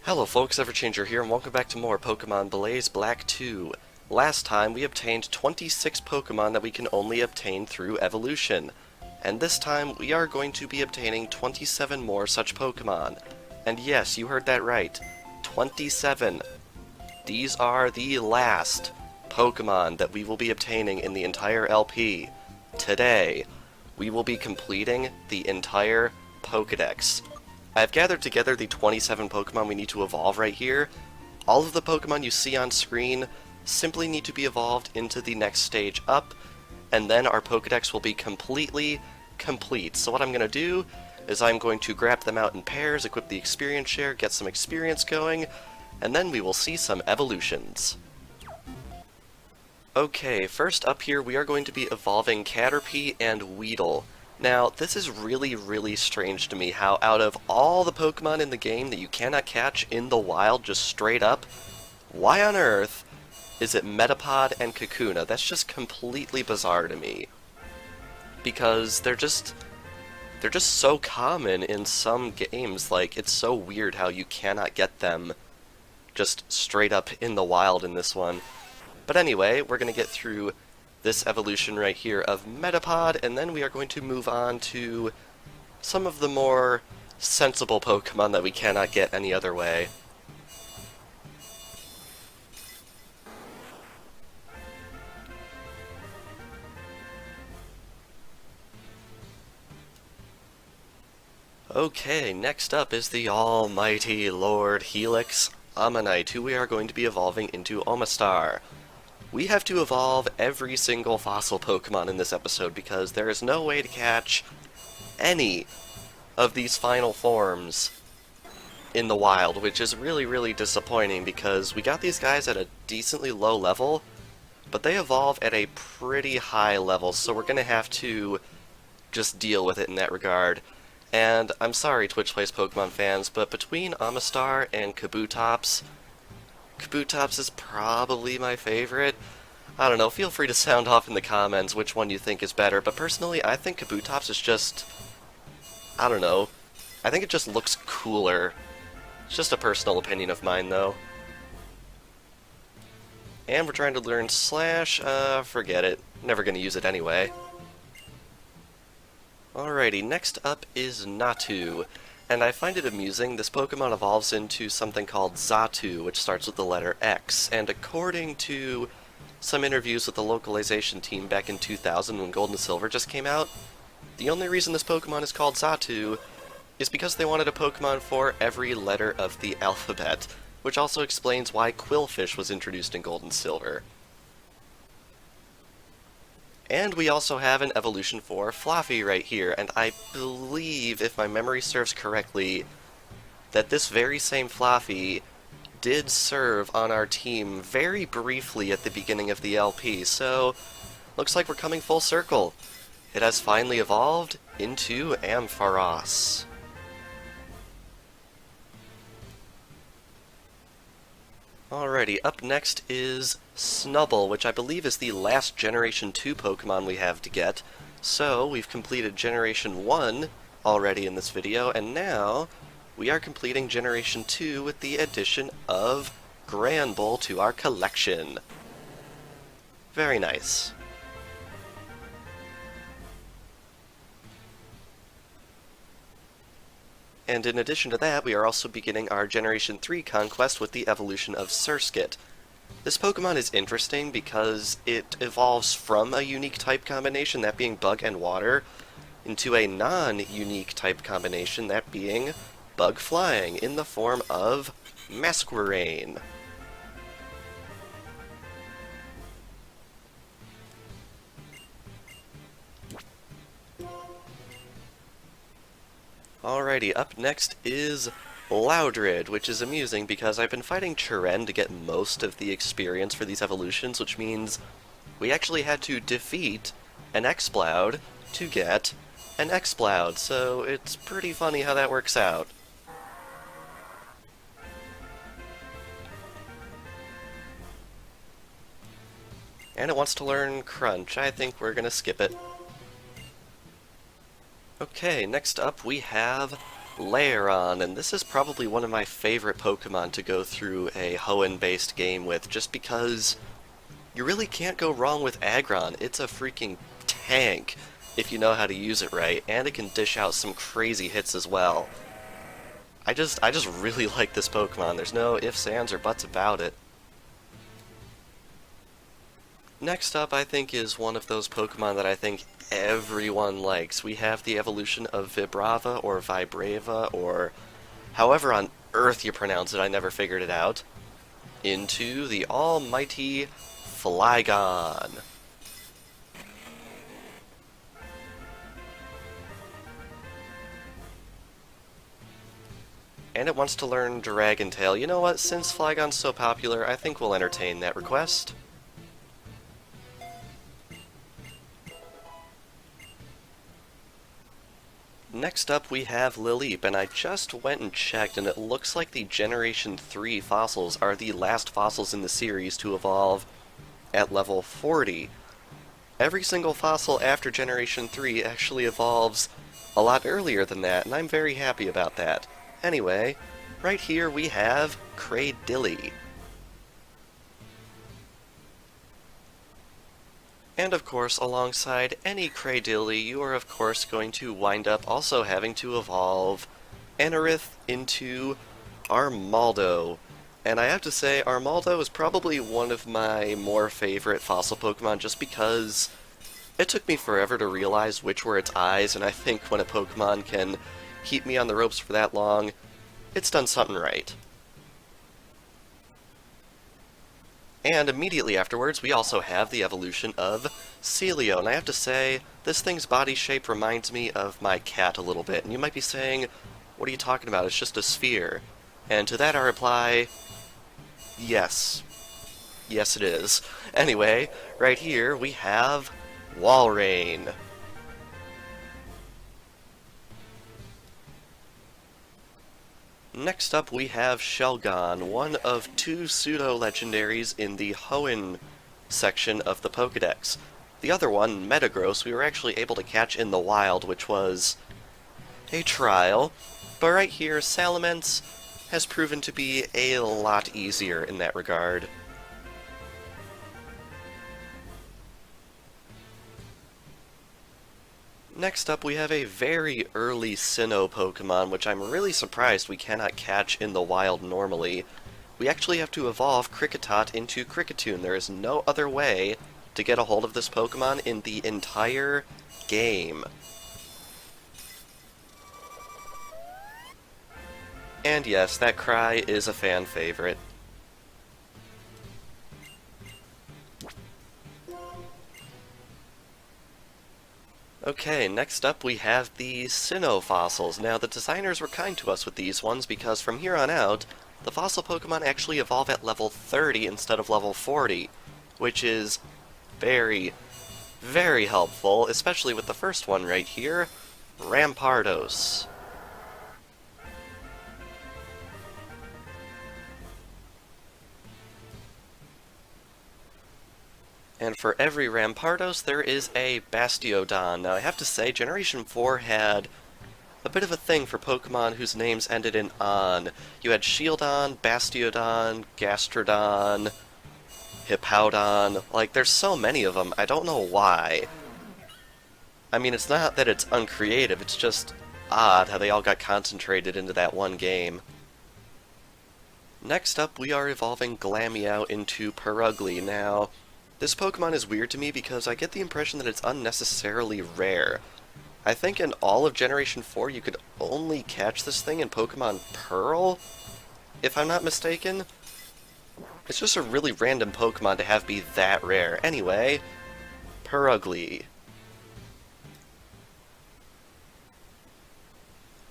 Hello folks, Everchanger here, and welcome back to more Pokemon Blaze Black 2. Last time we obtained 26 Pokemon that we can only obtain through evolution. And this time we are going to be obtaining 27 more such Pokemon. And yes, you heard that right. 27. These are the last Pokemon that we will be obtaining in the entire LP. Today, we will be completing the entire Pokédex. I've gathered together the 27 Pokemon we need to evolve right here. All of the Pokemon you see on screen simply need to be evolved into the next stage up, and then our Pokédex will be completely complete. So what I'm going to do is I'm going to grab them out in pairs, equip the experience share, get some experience going, and then we will see some evolutions. Okay, first up here we are going to be evolving Caterpie and Wheedle. Now, this is really strange to me how out of all the Pokemon in the game that you cannot catch in the wild just straight up, why on earth is it Metapod and Kakuna? That's just completely bizarre to me. Because they're just so common in some games, like, it's so weird how you cannot get them just straight up in the wild in this one. But anyway, we're gonna get through this evolution right here of Metapod, and then we are going to move on to some of the more sensible Pokemon that we cannot get any other way. Okay, next up is the almighty Lord Helix Ammonite, who we are going to be evolving into Omastar. We have to evolve every single fossil Pokemon in this episode because there is no way to catch any of these final forms in the wild, which is really disappointing because we got these guys at a decently low level, but they evolve at a pretty high level, so we're going to have to just deal with it in that regard. And I'm sorry, Twitch Plays Pokemon fans, but between Omastar and Kabutops is probably my favorite. I don't know, feel free to sound off in the comments which one you think is better, but personally I think Kabutops is just, I don't know, I think it just looks cooler. It's just a personal opinion of mine though. And we're trying to learn Slash, forget it, never gonna use it anyway. Alrighty, next up is Natu. And I find it amusing, this Pokemon evolves into something called Xatu, which starts with the letter X, and according to some interviews with the localization team back in 2000 when Gold and Silver just came out, the only reason this Pokemon is called Xatu is because they wanted a Pokemon for every letter of the alphabet, which also explains why Quillfish was introduced in Gold and Silver. And we also have an evolution for Fluffy right here, and I believe, if my memory serves correctly, that this very same Fluffy did serve on our team very briefly at the beginning of the LP, so looks like we're coming full circle. It has finally evolved into Ampharos. Alrighty, up next is Snubbull, which I believe is the last Generation 2 Pokemon we have to get. So, we've completed Generation 1 already in this video, and now we are completing Generation 2 with the addition of Granbull to our collection. Very nice. And in addition to that, we are also beginning our Generation 3 conquest with the evolution of Surskit. This Pokemon is interesting because it evolves from a unique type combination, that being Bug and Water, into a non-unique type combination, that being Bug Flying, in the form of Masquerain. Alrighty, up next is Loudred, which is amusing because I've been fighting Chiren to get most of the experience for these evolutions, which means we actually had to defeat an Exploud to get an Exploud, so it's pretty funny how that works out. And it wants to learn Crunch. I think we're gonna skip it. Okay, next up we have Layeron, and this is probably one of my favorite Pokemon to go through a Hoenn-based game with, just because you really can't go wrong with Aggron. It's a freaking tank if you know how to use it right, and it can dish out some crazy hits as well. I just really like this Pokemon. There's no ifs, ands, or buts about it. Next up, I think, is one of those Pokemon that I think everyone likes. We have the evolution of Vibrava, or Vibrava, or however on earth you pronounce it, I never figured it out, into the almighty Flygon. And it wants to learn Dragon Tail. You know what, since Flygon's so popular, I think we'll entertain that request. Next up we have Lileep, and I just went and checked, and it looks like the Generation 3 fossils are the last fossils in the series to evolve at level 40. Every single fossil after Generation 3 actually evolves a lot earlier than that, and I'm very happy about that. Anyway, right here we have Cradilly. And of course, alongside any Cradilly, you are of course going to wind up also having to evolve Anorith into Armaldo. And I have to say, Armaldo is probably one of my more favorite fossil Pokemon just because it took me forever to realize which were its eyes, and I think when a Pokemon can keep me on the ropes for that long, it's done something right. And immediately afterwards, we also have the evolution of Celio, and I have to say, this thing's body shape reminds me of my cat a little bit, and you might be saying, what are you talking about, it's just a sphere. And to that I reply, yes. Yes it is. Anyway, right here we have Walrein. Next up we have Shelgon, one of two pseudo-legendaries in the Hoenn section of the Pokédex. The other one, Metagross, we were actually able to catch in the wild, which was a trial. But right here, Salamence has proven to be a lot easier in that regard. Next up we have a very early Sinnoh Pokemon, which I'm really surprised we cannot catch in the wild normally. We actually have to evolve Kricketot into Kricketune. There is no other way to get a hold of this Pokemon in the entire game. And yes, that cry is a fan favorite. Okay, next up we have the Suno Fossils. Now, the designers were kind to us with these ones because from here on out, the fossil Pokemon actually evolve at level 30 instead of level 40, which is very, very helpful, especially with the first one right here, Rampardos. And for every Rampardos, there is a Bastiodon. Now, I have to say, Generation 4 had a bit of a thing for Pokemon whose names ended in "on." You had Shieldon, Bastiodon, Gastrodon, Hippowdon. Like, there's so many of them, I don't know why. I mean, it's not that it's uncreative, it's just odd how they all got concentrated into that one game. Next up, we are evolving Glameow into Purugly. Now, this Pokemon is weird to me because I get the impression that it's unnecessarily rare. I think in all of Generation 4 you could only catch this thing in Pokemon Pearl, if I'm not mistaken. It's just a really random Pokemon to have be that rare. Anyway, Purugly.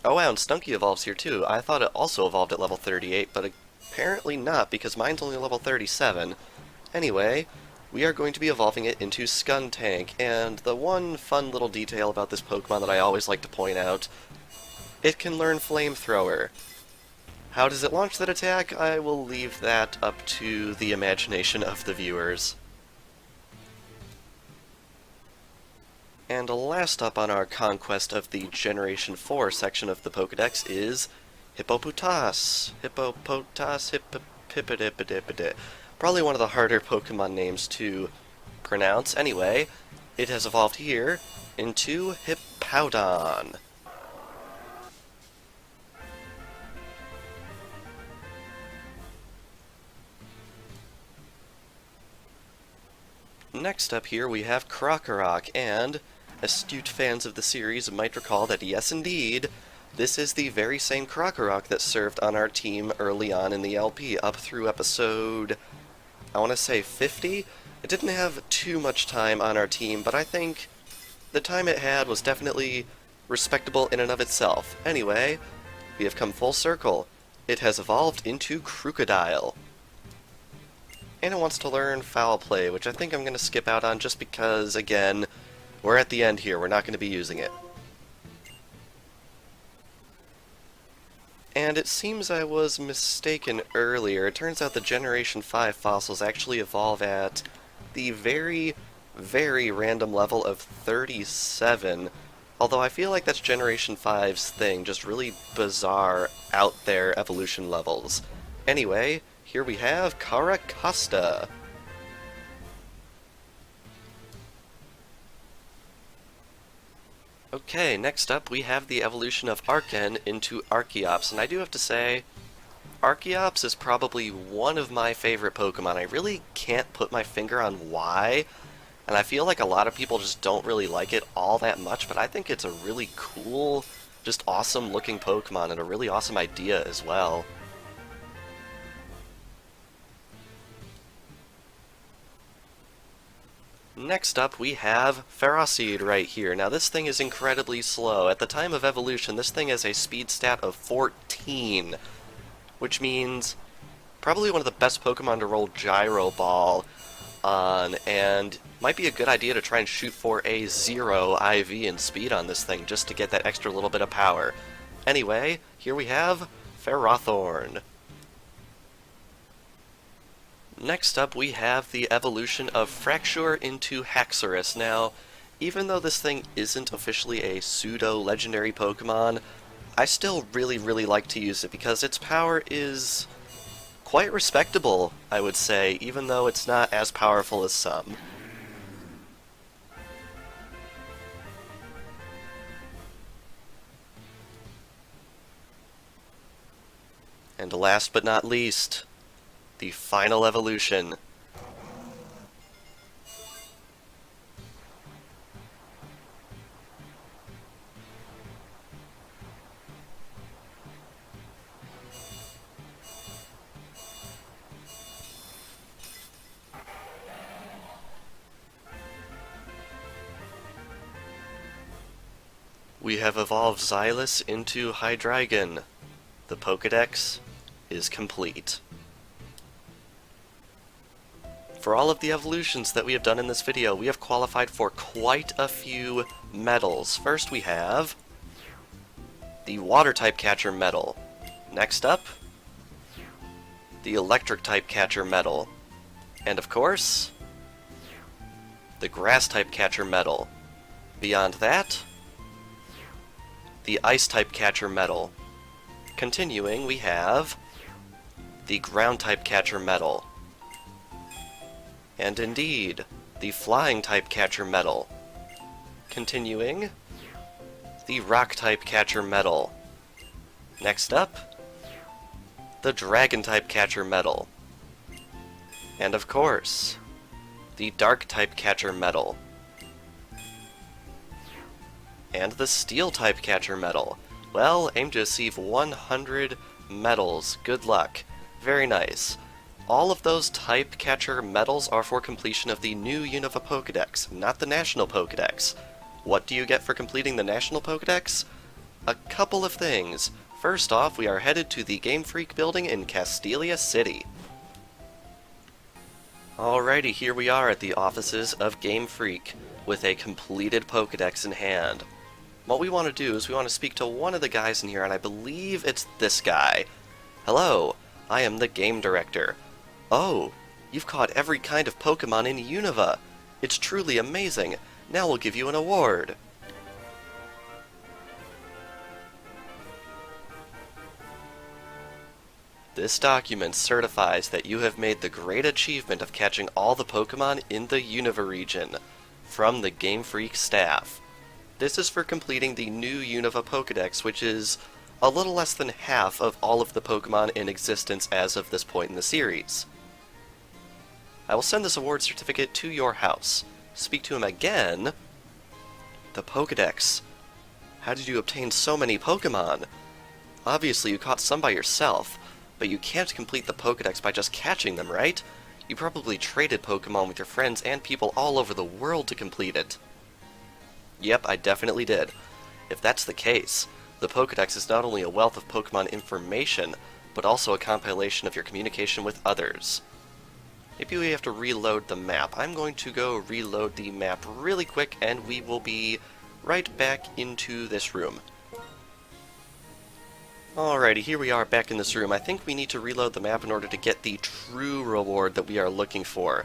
Oh wow, and Stunky evolves here too. I thought it also evolved at level 38, but apparently not, because mine's only level 37. Anyway, we are going to be evolving it into Skuntank, and the one fun little detail about this Pokemon that I always like to point out, it can learn Flamethrower. How does it launch that attack? I will leave that up to the imagination of the viewers. And last up on our conquest of the Generation 4 section of the Pokédex is Hippopotas. Hippopidipidipidip. Probably one of the harder Pokemon names to pronounce. Anyway, it has evolved here into Hippowdon. Next up here we have Krokorok, and astute fans of the series might recall that yes indeed, this is the very same Krokorok that served on our team early on in the LP, up through episode, I want to say 50? It didn't have too much time on our team, but I think the time it had was definitely respectable in and of itself. Anyway, we have come full circle. It has evolved into Crocodile. And it wants to learn Foul Play, which I think I'm going to skip out on just because, again, we're at the end here. We're not going to be using it. And it seems I was mistaken earlier. It turns out the Generation 5 fossils actually evolve at the very, very random level of 37. Although I feel like that's Generation 5's thing, just really bizarre, out there evolution levels. Anyway, here we have Caracosta. Okay, next up we have the evolution of Archen into Archeops, and I do have to say, Archeops is probably one of my favorite Pokemon. I really can't put my finger on why, and I feel like a lot of people just don't really like it all that much, but I think it's a really cool, just awesome looking Pokemon, and a really awesome idea as well. Next up, we have Farro Seed right here. Now, this thing is incredibly slow. At the time of evolution, this thing has a speed stat of 14, which means probably one of the best Pokemon to roll Gyro Ball on, and might be a good idea to try and shoot for a 0 IV in speed on this thing, just to get that extra little bit of power. Anyway, here we have Ferrothorn. Next up, we have the evolution of Fracture into Haxorus. Now, even though this thing isn't officially a pseudo-legendary Pokemon, I still really like to use it because its power is quite respectable, I would say, even though it's not as powerful as some. And last but not least, the final evolution. We have evolved Xylus into Hydreigon. The Pokédex is complete. For all of the evolutions that we have done in this video, we have qualified for quite a few medals. First we have the Water-type Catcher medal. Next up, the Electric-type Catcher medal. And of course, the Grass-type Catcher medal. Beyond that, the Ice-type Catcher medal. Continuing, we have the Ground-type Catcher medal. And indeed, the Flying-type Catcher medal. Continuing, the Rock-type Catcher medal. Next up, the Dragon-type Catcher medal. And of course, the Dark-type Catcher medal. And the Steel-type Catcher medal. Well, aim to receive 100 medals. Good luck. Very nice. All of those type catcher medals are for completion of the new Unova Pokédex, not the National Pokédex. What do you get for completing the National Pokédex? A couple of things. First off, we are headed to the Game Freak building in Castelia City. Alrighty, here we are at the offices of Game Freak, with a completed Pokédex in hand. What we want to do is we want to speak to one of the guys in here, and I believe it's this guy. Hello, I am the Game Director. Oh, you've caught every kind of Pokemon in Unova. It's truly amazing. Now we'll give you an award. This document certifies that you have made the great achievement of catching all the Pokémon in the Unova region, from the Game Freak staff. This is for completing the new Unova Pokédex, which is a little less than half of all of the Pokémon in existence as of this point in the series. I will send this award certificate to your house. Speak to him again. The Pokédex. How did you obtain so many Pokémon? Obviously you caught some by yourself, but you can't complete the Pokédex by just catching them, right? You probably traded Pokémon with your friends and people all over the world to complete it. Yep, I definitely did. If that's the case, the Pokédex is not only a wealth of Pokémon information, but also a compilation of your communication with others. Maybe we have to reload the map. I'm going to go reload the map really quick, and we will be right back into this room. Alrighty, here we are back in this room. I think we need to reload the map in order to get the true reward that we are looking for.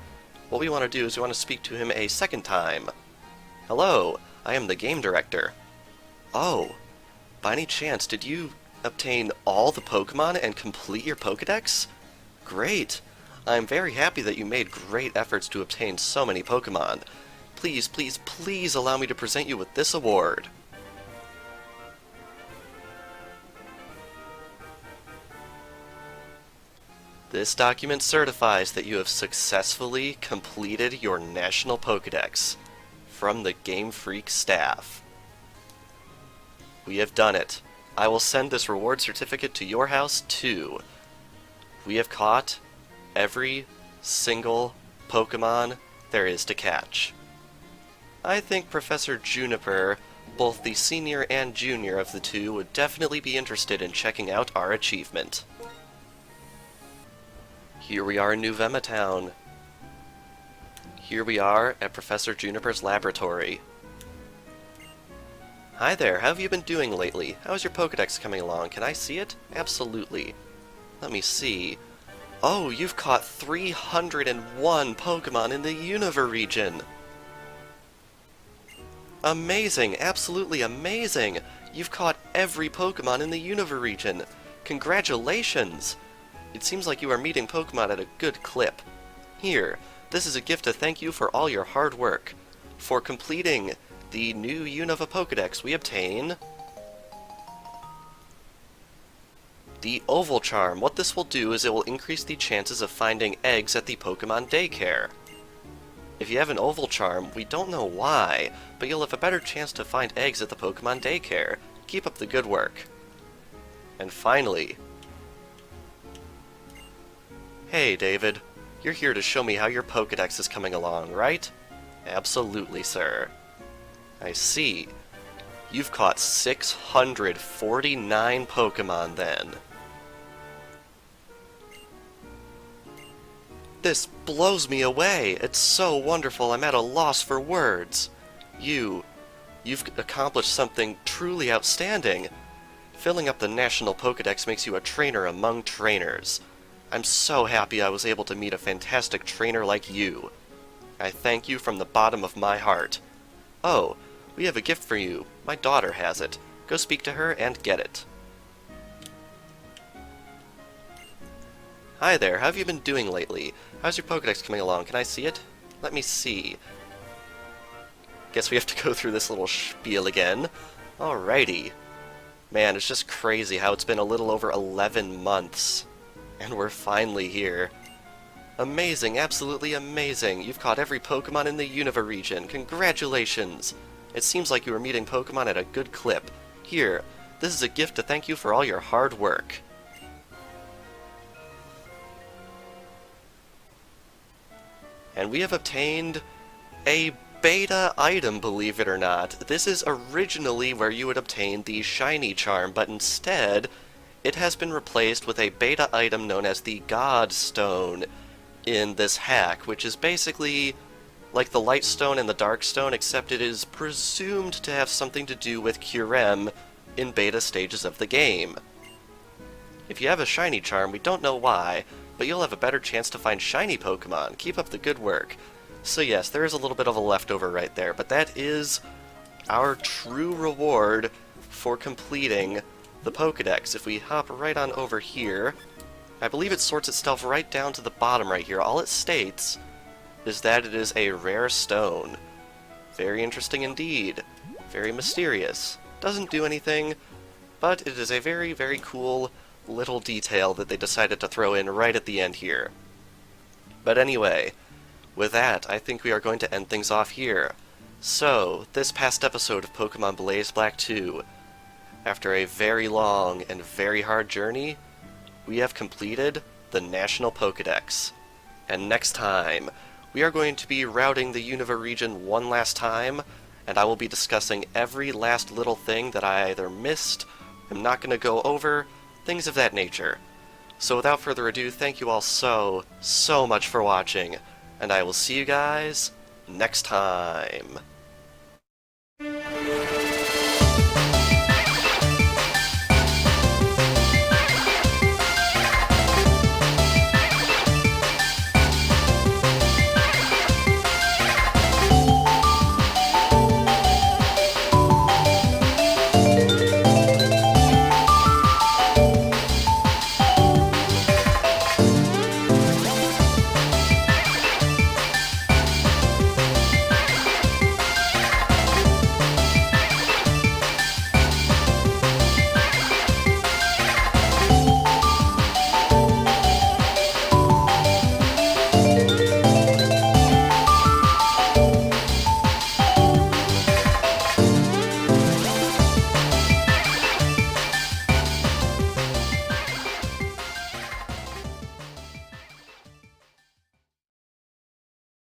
What we want to do is we want to speak to him a second time. Hello, I am the game director. Oh, by any chance, did you obtain all the Pokemon and complete your Pokédex? Great. I'm very happy that you made great efforts to obtain so many Pokemon. Please, please, please allow me to present you with this award. This document certifies that you have successfully completed your National Pokédex from the Game Freak staff. We have done it. I will send this reward certificate to your house too. We have caught every single Pokémon there is to catch. I think Professor Juniper, both the senior and junior of the two, would definitely be interested in checking out our achievement. Here we are in New Vema Town. Here we are at Professor Juniper's laboratory. Hi there, how have you been doing lately? How is your Pokédex coming along? Can I see it? Absolutely. Let me see. Oh, you've caught 301 Pokémon in the Unova region! Amazing! Absolutely amazing! You've caught every Pokémon in the Unova region! Congratulations! It seems like you are meeting Pokémon at a good clip. Here, this is a gift to thank you for all your hard work. For completing the new Unova Pokédex, we obtain the Oval Charm. What this will do is it will increase the chances of finding eggs at the Pokémon daycare. If you have an Oval Charm, we don't know why, but you'll have a better chance to find eggs at the Pokémon daycare. Keep up the good work. And finally, hey David, you're here to show me how your Pokédex is coming along, right? Absolutely, sir. I see. You've caught 649 Pokémon then. This blows me away! It's so wonderful, I'm at a loss for words. You've accomplished something truly outstanding. Filling up the National Pokédex makes you a trainer among trainers. I'm so happy I was able to meet a fantastic trainer like you. I thank you from the bottom of my heart. Oh, we have a gift for you. My daughter has it. Go speak to her and get it. Hi there, how have you been doing lately? How's your Pokédex coming along? Can I see it? Let me see. Guess we have to go through this little spiel again. Alrighty. Man, it's just crazy how it's been a little over 11 months. And we're finally here. Amazing, absolutely amazing. You've caught every Pokémon in the Unova region. Congratulations. It seems like you are meeting Pokémon at a good clip. Here, this is a gift to thank you for all your hard work. And we have obtained a beta item, believe it or not. This is originally where you would obtain the shiny charm, but instead it has been replaced with a beta item known as the God Stone in this hack, which is basically like the Light Stone and the Dark Stone, except it is presumed to have something to do with Kyurem in beta stages of the game. If you have a shiny charm, we don't know why, but you'll have a better chance to find shiny Pokemon. Keep up the good work. So yes, there is a little bit of a leftover right there, but that is our true reward for completing the Pokédex. If we hop right on over here, I believe it sorts itself right down to the bottom right here. All it states is that it is a rare stone. Very interesting indeed. Very mysterious. Doesn't do anything, but it is a very, very cool little detail that they decided to throw in right at the end here. But anyway, with that, I think we are going to end things off here. So, this past episode of Pokemon Blaze Black 2, after a very long and very hard journey, we have completed the National Pokédex. And next time, we are going to be routing the Unova region one last time, and I will be discussing every last little thing that I either missed, am not going to go over, things of that nature. So without further ado, thank you all so much for watching, and I will see you guys next time.